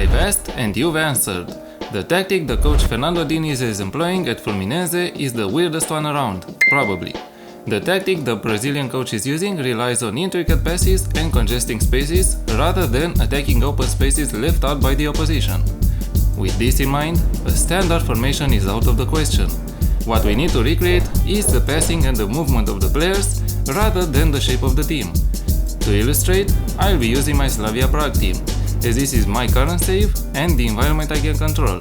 I've asked and you've answered. The tactic the coach Fernando Diniz is employing at Fluminense is the weirdest one around, probably. The tactic the Brazilian coach is using relies on intricate passes and congesting spaces rather than attacking open spaces left out by the opposition. With this in mind, a standard formation is out of the question. What we need to recreate is the passing and the movement of the players rather than the shape of the team. To illustrate, I'll be using my Slavia Prague team, as this is my current save and the environment I can control.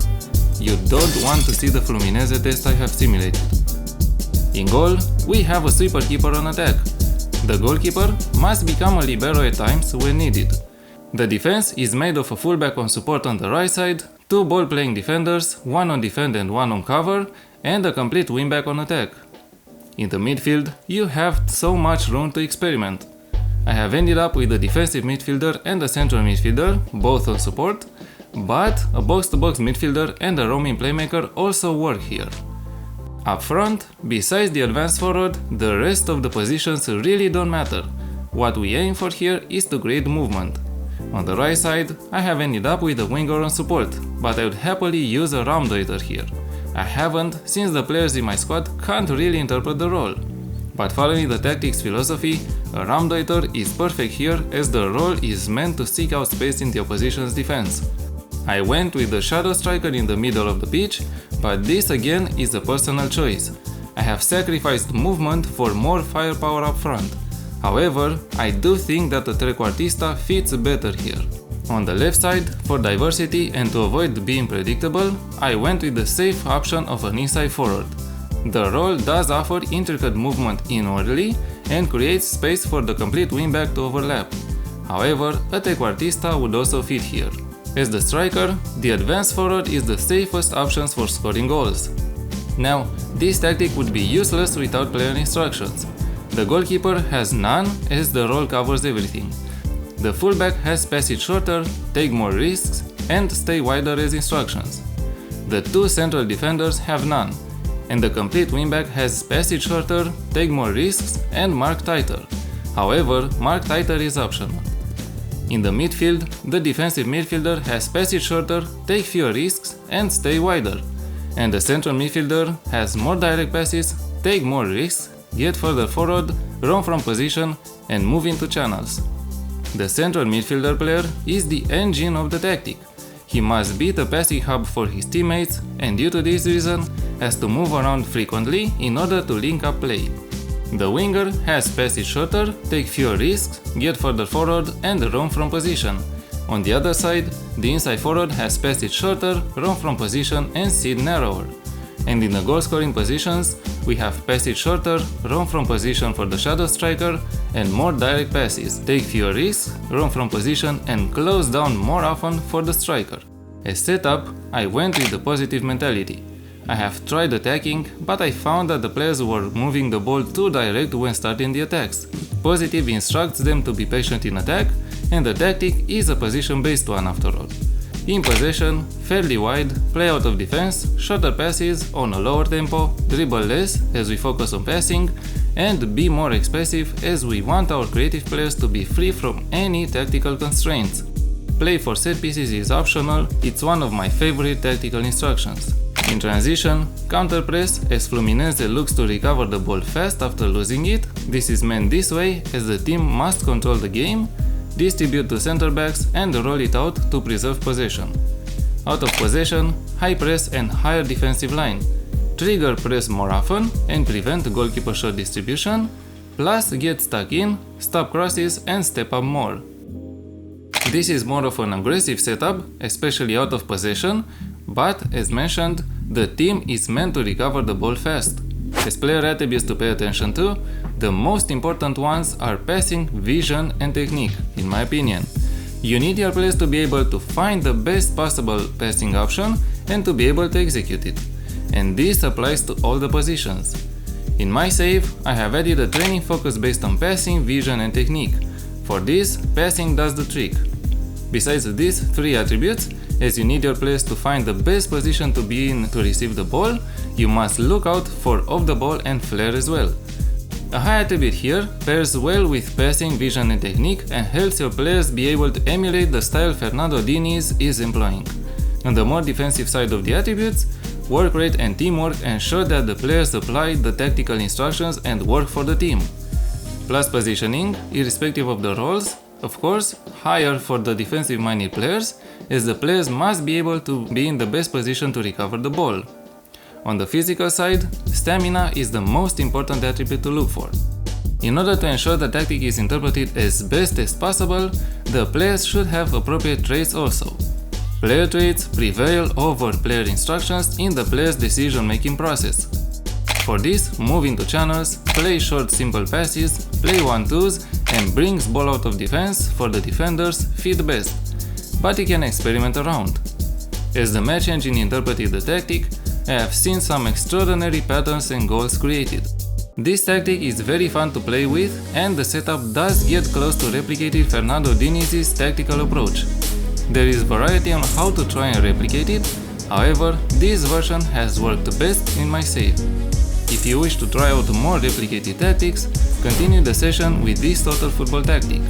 You don't want to see the Fluminense test I have simulated. In goal, we have a sweeper keeper on attack. The goalkeeper must become a libero at times when needed. The defense is made of a fullback on support on the right side, two ball-playing defenders, one on defend and one on cover, and a complete wingback on attack. In the midfield, you have so much room to experiment. I have ended up with a defensive midfielder and a central midfielder, both on support, but a box-to-box midfielder and a roaming playmaker also work here. Up front, besides the advanced forward, the rest of the positions really don't matter. What we aim for here is to create movement. On the right side, I have ended up with a winger on support, but I would happily use a Raumdeuter here. I haven't, since the players in my squad can't really interpret the role. But following the tactics philosophy, a Raumdeuter is perfect here as the role is meant to seek out space in the opposition's defense. I went with the shadow striker in the middle of the pitch, but this again is a personal choice. I have sacrificed movement for more firepower up front. However, I do think that the trequartista fits better here. On the left side, for diversity and to avoid being predictable, I went with the safe option of an inside forward. The role does offer intricate movement inwardly and creates space for the complete wingback to overlap. However, a trequartista would also fit here. As the striker, the advanced forward is the safest option for scoring goals. Now, this tactic would be useless without player instructions. The goalkeeper has none as the role covers everything. The fullback has pass it shorter, take more risks, and stay wider as instructions. The two central defenders have none, and the complete wingback has pass it shorter, take more risks, and mark tighter. However, mark tighter is optional. In the midfield, the defensive midfielder has pass it shorter, take fewer risks, and stay wider. And the central midfielder has more direct passes, take more risks, get further forward, roam from position, and move into channels. The central midfielder player is the engine of the tactic. He must be the passing hub for his teammates and due to this reason has to move around frequently in order to link up play. The winger has pass it shorter, take fewer risks, get further forward and roam from position. On the other side, the inside forward has pass it shorter, roam from position and sit narrower. And in the goal scoring positions, we have pass it shorter, roam from position for the shadow striker and more direct passes, take fewer risks, roam from position and close down more often for the striker. As setup, I went with the positive mentality. I have tried attacking, but I found that the players were moving the ball too direct when starting the attacks. Positive instructs them to be patient in attack, and the tactic is a position-based one after all. In possession, fairly wide, play out of defense, shorter passes on a lower tempo, dribble less as we focus on passing, and be more expressive as we want our creative players to be free from any tactical constraints. Play for set pieces is optional, it's one of my favorite tactical instructions. In transition, counter press as Fluminense looks to recover the ball fast after losing it. This is meant this way as the team must control the game, distribute to center backs and roll it out to preserve possession. Out of possession, high press and higher defensive line. Trigger press more often and prevent goalkeeper shot distribution, plus get stuck in, stop crosses and step up more. This is more of an aggressive setup, especially out of possession, but as mentioned, the team is meant to recover the ball fast. As player attributes to pay attention to, the most important ones are passing, vision and technique, in my opinion. You need your players to be able to find the best possible passing option and to be able to execute it. And this applies to all the positions. In my save, I have added a training focus based on passing, vision and technique. For this, passing does the trick. Besides these three attributes, as you need your players to find the best position to be in to receive the ball, you must look out for off the ball and flare as well. A high attribute here pairs well with passing, vision and technique and helps your players be able to emulate the style Fernando Diniz is employing. On the more defensive side of the attributes, work rate and teamwork ensure that the players apply the tactical instructions and work for the team. Plus positioning, irrespective of the roles, of course, higher for the defensive-minded players, as the players must be able to be in the best position to recover the ball. On the physical side, stamina is the most important attribute to look for. In order to ensure the tactic is interpreted as best as possible, the players should have appropriate traits also. Player traits prevail over player instructions in the player's decision-making process. For this, move into channels, play short simple passes, play 1-2s and brings ball out of defense for the defenders fit best. But you can experiment around. As the match engine interpreted the tactic, I have seen some extraordinary patterns and goals created. This tactic is very fun to play with and the setup does get close to replicating Fernando Diniz's tactical approach. There is variety on how to try and replicate it, however, this version has worked best in my save. If you wish to try out more replicated tactics, continue the session with this total football tactic.